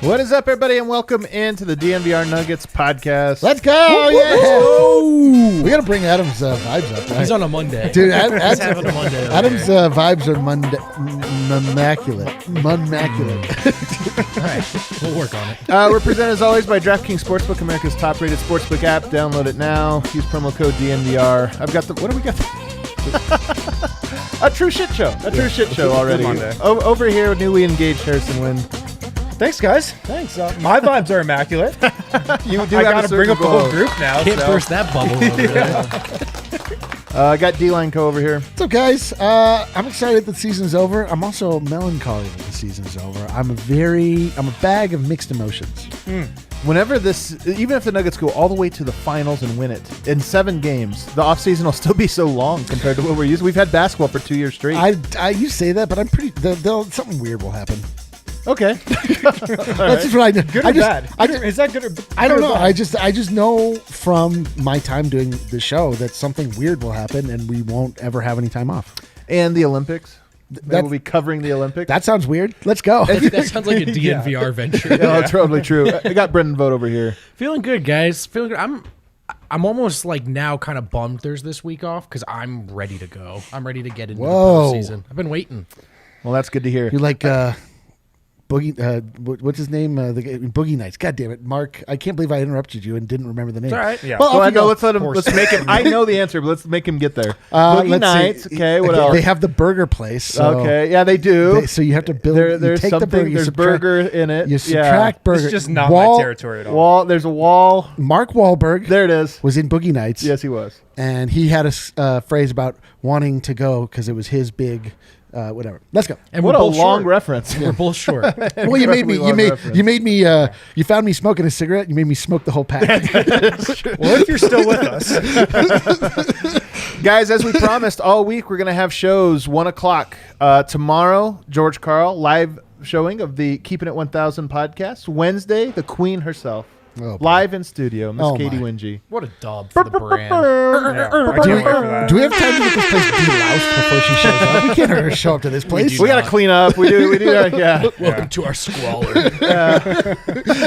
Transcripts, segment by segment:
What is up, everybody, and welcome into the DNVR Nuggets podcast. Let's go! Yeah. We got to bring Adam's vibes up. Right? He's on a Monday. Dude, He's having a Monday. Adam's vibes are immaculate. All right, we'll work on it. We're presented, as always, by DraftKings Sportsbook, America's top-rated sportsbook app. Download it now. Use promo code DNVR. I've got the... What do we got? A true shit show. A true shit show already. Over here, newly engaged Harrison Wynn. Thanks, guys. Thanks. My vibes are immaculate. You do I have got to bring up the whole group now. Can't burst that bubble over there. I got D-Line Co. over here. What's up, guys? I'm excited that the season's over. I'm also melancholy that the season's over. I'm a bag of mixed emotions. Whenever even if the Nuggets go all the way to the finals and win it in 7 games, the offseason will still be so long compared to what we're used to. We've had basketball for 2 years straight. You say that, but I'm pretty. Something weird will happen. Okay. That's just what I know. Good or bad? Is that good or bad? I don't know. I just know from my time doing the show that something weird will happen and we won't ever have any time off. And the Olympics. We'll be covering the Olympics. That sounds weird. Let's go. That sounds like a DNVR venture. Yeah, that's totally true. I got Brendan Vogt over here. Feeling good, guys. Feeling good. I'm almost like now kind of bummed there's this week off because I'm ready to go. I'm ready to get into the postseason. I've been waiting. Well, that's good to hear. You're like Boogie, what's his name? Boogie Nights. God damn it, Mark! I can't believe I interrupted you and didn't remember the name. It's all right. Yeah. Well, let's let him. Let's make him. I know the answer, but let's make him get there. Boogie Nights. Okay. What else? They have the burger place. So okay. Yeah, they do. So you have to build. There's you take something. the burger, There's burger in it. You subtract burger. It's just not my territory at all. There's a wall. Mark Wahlberg. There it is. Was in Boogie Nights. Yes, he was. And he had a phrase about wanting to go because it was his big. Whatever. Let's go. And what a long short. reference. We're both short. Well, you made me. You found me smoking a cigarette. You made me smoke the whole pack. Well, if you're still with us, guys, as we promised, all week we're gonna have shows. 1:00 tomorrow. George Carl live showing of the Keeping It 1000 podcast. Wednesday, the Queen herself. Live in studio, Miss Katie Wingy. What a dub for the brand. I can't wait for that. Do we have time to get this place deloused before she shows up? We can't let her show up to this place. We got to clean up. We do. Yeah. Welcome to our squalor.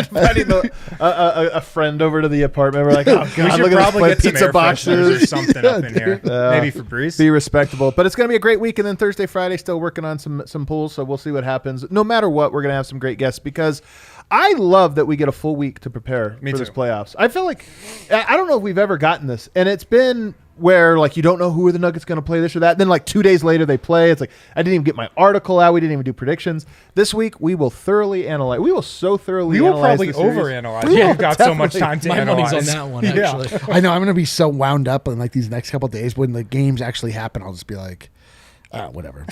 Finding a friend over to the apartment. We're like, oh god, We should look at probably this get some pizza air boxes or something up in here. Maybe Febreze. Be respectable. But it's going to be a great week. And then Thursday, Friday, still working on some pools. So we'll see what happens. No matter what, we're going to have some great guests because I love that we get a full week to prepare for this playoffs. I feel like, I don't know if we've ever gotten this. And it's been where like you don't know who are the Nuggets going to play this or that. And then like 2 days later they play. It's like I didn't even get my article out. We didn't even do predictions. This week we will thoroughly analyze. We will so thoroughly We will analyze probably the series. overanalyze. Yeah, we've got so much time to My analyze. money's on that one, actually. I know. I'm going to be so wound up in like these next couple of days when the games actually happen. I'll just be like, whatever.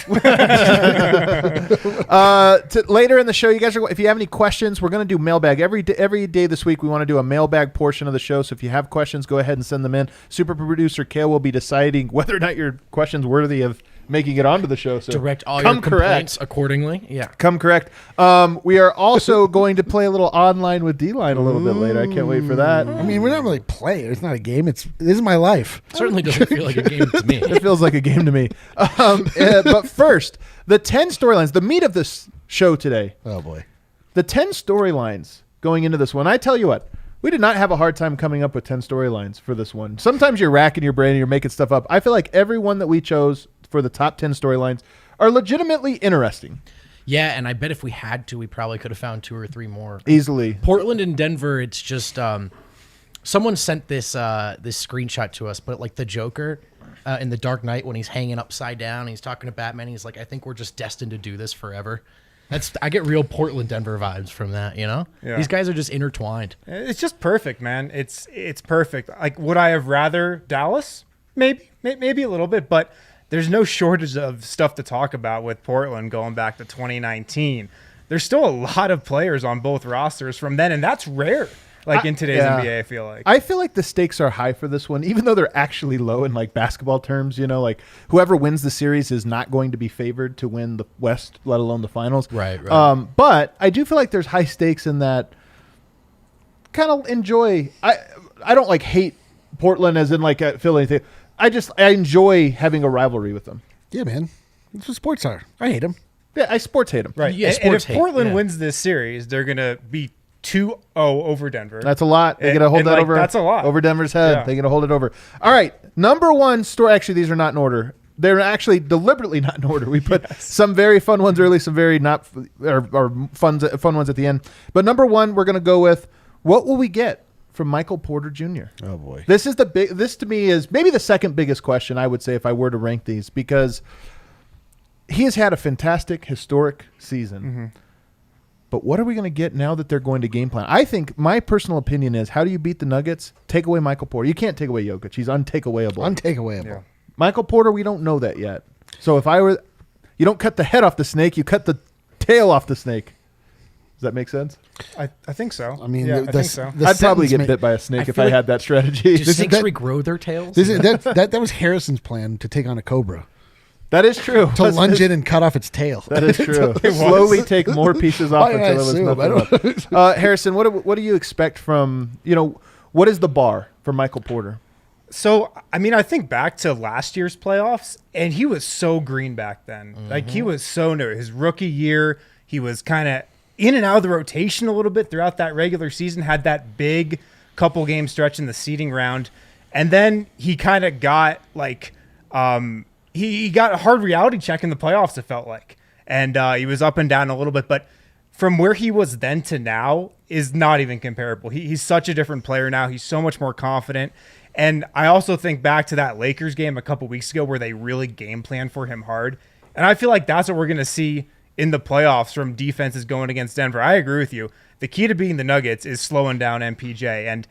Later in the show, you guys are. If you have any questions, we're going to do mailbag every day this week. We want to do a mailbag portion of the show. So if you have questions, go ahead and send them in. Super producer Kale will be deciding whether or not your question's worthy of making it onto the show. So direct all your complaints accordingly. Yeah, come correct. We are also going to play a little online with D-Line a little bit later. I can't wait for that. I mean, we're not really playing. It's not a game. This is my life. Certainly doesn't feel like a game to me. It feels like a game to me. But first, the 10 storylines, the meat of this show today. Oh boy, the 10 storylines going into this one. I tell you what. We did not have a hard time coming up with 10 storylines for this one. Sometimes you're racking your brain and you're making stuff up. I feel like every one that we chose for the top 10 storylines are legitimately interesting. Yeah, and I bet if we had to, we probably could have found 2 or 3 more. Easily. Portland and Denver, it's just someone sent this screenshot to us, but like the Joker in The Dark Knight when he's hanging upside down, he's talking to Batman, he's like, I think we're just destined to do this forever. I get real Portland Denver vibes from that, you know? Yeah. These guys are just intertwined. It's just perfect, man. It's perfect. Like, would I have rather Dallas? Maybe a little bit, but there's no shortage of stuff to talk about with Portland going back to 2019. There's still a lot of players on both rosters from then, and that's rare. Like in today's NBA, I feel like the stakes are high for this one, even though they're actually low in like basketball terms. You know, like whoever wins the series is not going to be favored to win the West, let alone the finals. Right. But I do feel like there's high stakes in that. Kind of enjoy. I don't like hate Portland as in like feel anything. I enjoy having a rivalry with them. Yeah, man. That's what sports are. I hate them. Yeah, I sports hate him. Right. Yeah, and sports if hate, Portland yeah. wins this series, they're going to be 2-0 over Denver. That's a lot. They And- got to hold and, that like, over. that's a lot. Over Denver's head. Yeah. They got to hold it over. All right. Number one story. Actually, these are not in order. They're actually deliberately not in order. We put some very fun ones early, some very not or fun ones at the end. But number one, we're going to go with what will we get from Michael Porter Jr. Oh boy. This is the big. This to me is maybe the second biggest question I would say if I were to rank these, because he has had a fantastic, historic season. Mm-hmm. But what are we going to get now that they're going to game plan? I think my personal opinion is, how do you beat the Nuggets? Take away Michael Porter. You can't take away Jokic. He's untakeawayable. Untakeawayable. Yeah. Michael Porter, we don't know that yet. So if I were, you don't cut the head off the snake, you cut the tail off the snake. Does that make sense? I think so. I mean, yeah, the- I think so. the I'd probably sentence get bit by a snake I if feel I like- had that strategy. Do This is snakes that- regrow their tails? That was Harrison's plan to take on a cobra, That is true. to That's- lunge in and cut off its tail. That is true. was. Slowly take more pieces off Why did I until it was assume? nothing I don't left. Harrison, what do you expect from, what is the bar for Michael Porter? So, I mean, I think back to last year's playoffs, and he was so green back then. Like, he was so new. His rookie year, he was kind of in and out of the rotation a little bit throughout that regular season, had that big couple game stretch in the seeding round. And then he kind of got, like, he got a hard reality check in the playoffs, it felt like. And he was up and down a little bit. But from where he was then to now is not even comparable. He's such a different player now. He's so much more confident. And I also think back to that Lakers game a couple weeks ago where they really game planned for him hard. And I feel like that's what we're going to see in the playoffs from defenses going against Denver. I agree with you. The key to beating the Nuggets is slowing down MPJ. And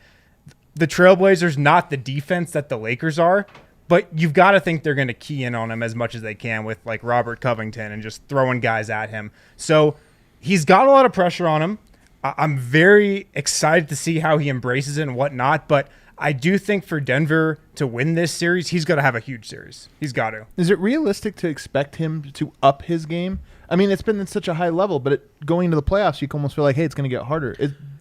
the Trailblazers, not the defense that the Lakers are, but you've got to think they're going to key in on him as much as they can with like Robert Covington and just throwing guys at him. So he's got a lot of pressure on him. I'm very excited to see how he embraces it and whatnot, but I do think for Denver to win this series, he's got to have a huge series. He's got to. Is it realistic to expect him to up his game? I mean, it's been at such a high level, but going to the playoffs, you can almost feel like, hey, it's going to get harder.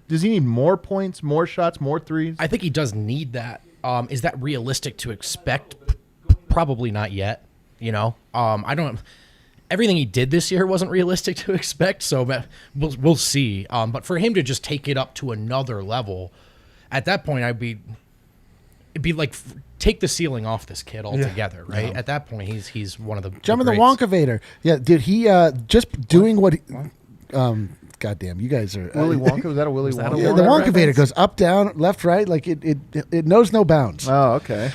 Does he need more points, more shots, more threes? I think he does need that. Is that realistic to expect? Probably not yet. I don't. Everything he did this year wasn't realistic to expect, so we'll see. But for him to just take it up to another level, at that point, it'd be like take the ceiling off this kid altogether, right? Yeah. At that point, he's one of the Jump in the greats. Wonkavator. Yeah, dude, he just doing what goddamn, you guys are Willy Wonka? Was that a Willy Wonka? Yeah, the Wonkavator goes up, down, left, right, like it knows no bounds. Oh, okay.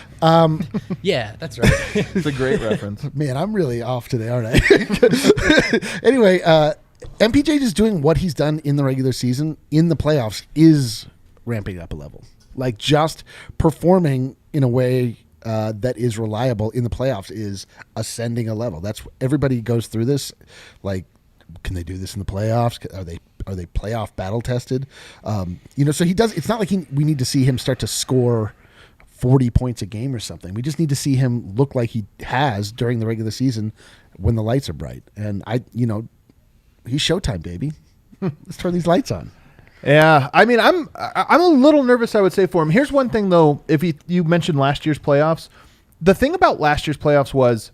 Yeah, that's right. It's a great reference. Man, I'm really off today, aren't I? Anyway, MPJ just doing what he's done in the regular season in the playoffs is ramping up a level. Like just performing in a way that is reliable in the playoffs is ascending a level. That's everybody goes through this. Like, can they do this in the playoffs? Are they playoff battle tested? So he does. It's not like we need to see him start to score 40 points a game or something. We just need to see him look like he has during the regular season when the lights are bright. And he's Showtime, baby. Let's turn these lights on. Yeah, I mean, I'm a little nervous, I would say, for him. Here's one thing, though. If you mentioned last year's playoffs, the thing about last year's playoffs was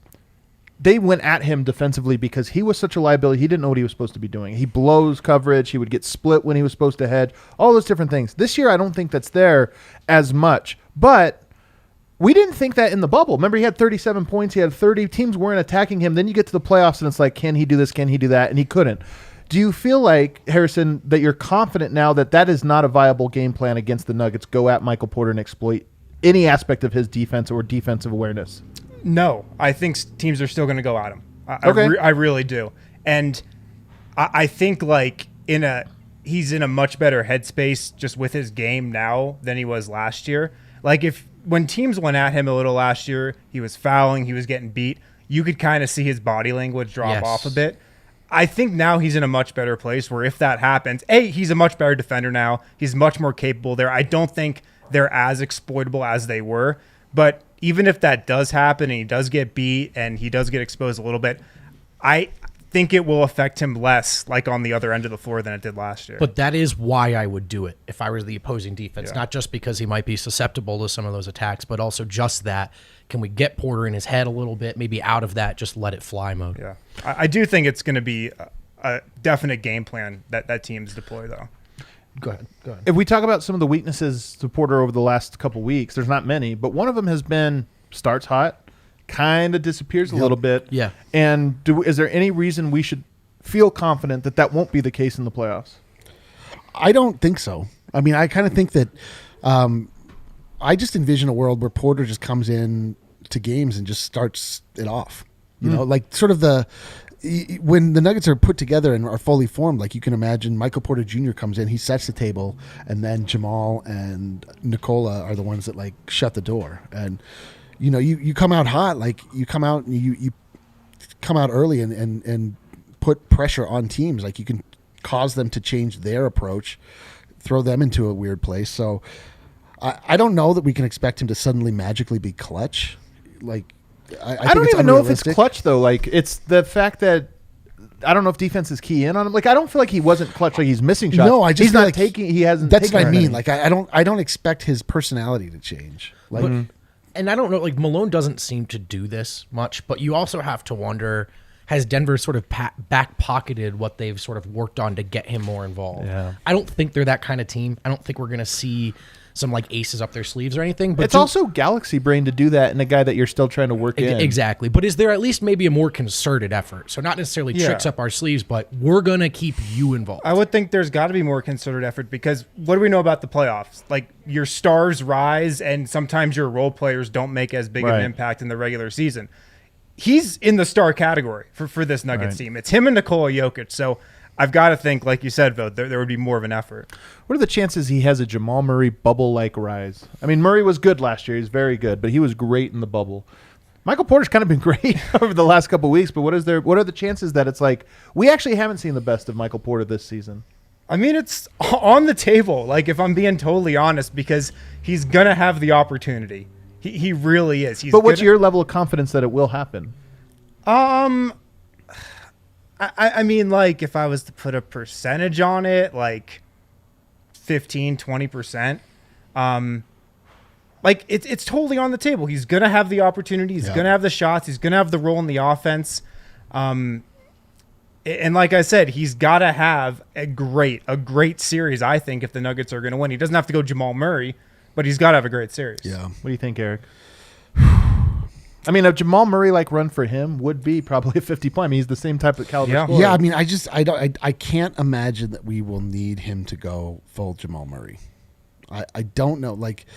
they went at him defensively because he was such a liability. He didn't know what he was supposed to be doing. He blows coverage. He would get split when he was supposed to hedge. All those different things. This year, I don't think that's there as much. But we didn't think that in the bubble. Remember, he had 37 points. He had 30. Teams weren't attacking him. Then you get to the playoffs, and it's like, can he do this? Can he do that? And he couldn't. Do you feel like, Harrison, that you're confident now that is not a viable game plan against the Nuggets? Go at Michael Porter and exploit any aspect of his defense or defensive awareness? No, I think teams are still going to go at him. Okay. I really do. And I think like he's in a much better headspace just with his game now than he was last year. Like when teams went at him a little last year, he was fouling, he was getting beat. You could kind of see his body language drop off a bit. I think now he's in a much better place where if that happens, he's a much better defender now. He's much more capable there. I don't think they're as exploitable as they were. But even if that does happen and he does get beat and he does get exposed a little bit, think it will affect him less, like on the other end of the floor, than it did last year. But that is why I would do it if I was the opposing defense, not just because he might be susceptible to some of those attacks, but also just that. Can we get Porter in his head a little bit, maybe out of that, just let it fly mode? Yeah, I do think it's going to be a definite game plan that teams deploy, though. Go ahead. If we talk about some of the weaknesses to Porter over the last couple weeks, there's not many, but one of them has been starts hot, kind of disappears a little bit. Yeah. And is there any reason we should feel confident that won't be the case in the playoffs? I don't think so. I mean, I kind of think that I just envision a world where Porter just comes in to games and just starts it off. You know, like sort of when the Nuggets are put together and are fully formed, like you can imagine Michael Porter Jr. comes in, he sets the table, and then Jamal and Nikola are the ones that like shut the door. And you know, you come out hot, like you come out and you come out early and put pressure on teams. Like you can cause them to change their approach, throw them into a weird place. So I don't know that we can expect him to suddenly magically be clutch. Like I don't think even know if it's unrealistic. clutch though. Like it's the fact that I don't know if defense is key in on him. Like I don't feel like he wasn't clutch. Like he's missing shots. No, I just he's feel not like taking. He hasn't. That's taken what I very mean. many. Like I don't expect his personality to change. Like And I don't know, like Malone doesn't seem to do this much, but you also have to wonder, has Denver sort of back pocketed what they've sort of worked on to get him more involved? Yeah. I don't think they're that kind of team. I don't think we're going to see some like aces up their sleeves or anything. But it's also galaxy brain to do that in a guy that you're still trying to work in. Exactly. But is there at least maybe a more concerted effort? So not necessarily tricks up our sleeves, but we're going to keep you involved. I would think there's got to be more concerted effort because what do we know about the playoffs? Like your stars rise and sometimes your role players don't make as big of an impact in the regular season. He's in the star category for this Nuggets team. It's him and Nikola Jokic. So I've got to think, like you said, Vogt, there would be more of an effort. What are the chances he has a Jamal Murray bubble-like rise? I mean, Murray was good last year. He's very good, but he was great in the bubble. Michael Porter's kind of been great over the last couple of weeks, but what are the chances that it's like we actually haven't seen the best of Michael Porter this season? I mean, it's on the table, like if I'm being totally honest, because he's going to have the opportunity. He really is. But what's your level of confidence that it will happen? I mean, like, if I was to put a percentage on it, like 15, 20%, like it's totally on the table. He's going to have the opportunity. He's going to have the shots. He's going to have the role in the offense. And like I said, he's got to have a great series, I think, if the Nuggets are going to win. He doesn't have to go Jamal Murray, but he's got to have a great series. yeah. What do you think, Eric? I mean, a Jamal Murray-like run for him would be probably a 50 point. I mean, he's the same type of caliber scorer. Yeah, I mean, I can't imagine that we will need him to go full Jamal Murray. I don't know. Like,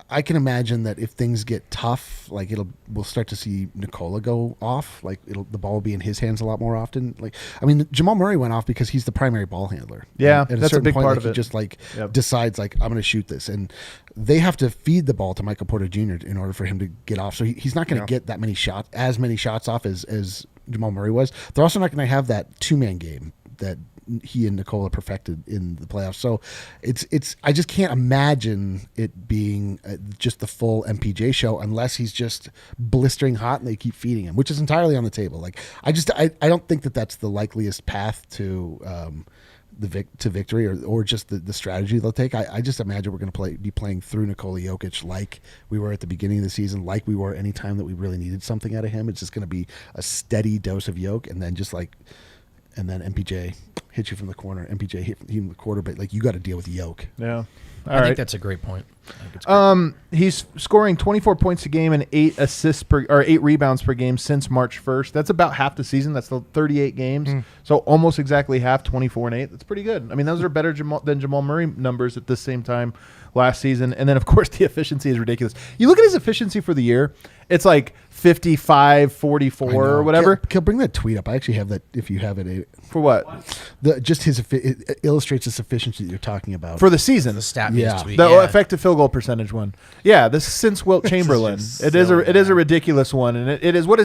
I can imagine that if things get tough, like we'll start to see Nikola go off. Like the ball will be in his hands a lot more often. Like, I mean, Jamal Murray went off because he's the primary ball handler. Yeah, and that's a big part of he it. just decides like I'm going to shoot this, and they have to feed the ball to Michael Porter Jr. in order for him to get off. So he's not going to get that many shots, as many shots off as Jamal Murray was. They're also not going to have that 2-man game that he and Nikola perfected in the playoffs. So it's I just can't imagine it being just the full MPJ show unless he's just blistering hot and they keep feeding him, which is entirely on the table. Like I don't think that that's the likeliest path to to victory or just the strategy they'll take. I just imagine we're going to be playing through Nikola Jokic like we were at the beginning of the season, like we were any time that we really needed something out of him. It's just going to be a steady dose of Jokic, and then MPJ hit you from the corner. MPJ hit you from the quarter, but like you got to deal with the yoke. Yeah. I think that's a great point. I think it's great. He's scoring 24 points a game and 8 rebounds per game since March 1st. That's about half the season. That's the 38 games. So almost exactly half, 24 and 8. That's pretty good. I mean, those are better than Jamal Murray numbers at the same time last season. And then, of course, the efficiency is ridiculous. You look at his efficiency for the year, it's like 55, 44 or whatever. Can bring that tweet up. I actually have that if you have it. For what? It illustrates this efficiency that you're talking about. For the season. The stat Yeah. tweet. The effective field goal percentage one. Yeah, this is since Wilt Chamberlain. It is a ridiculous one, and it is what is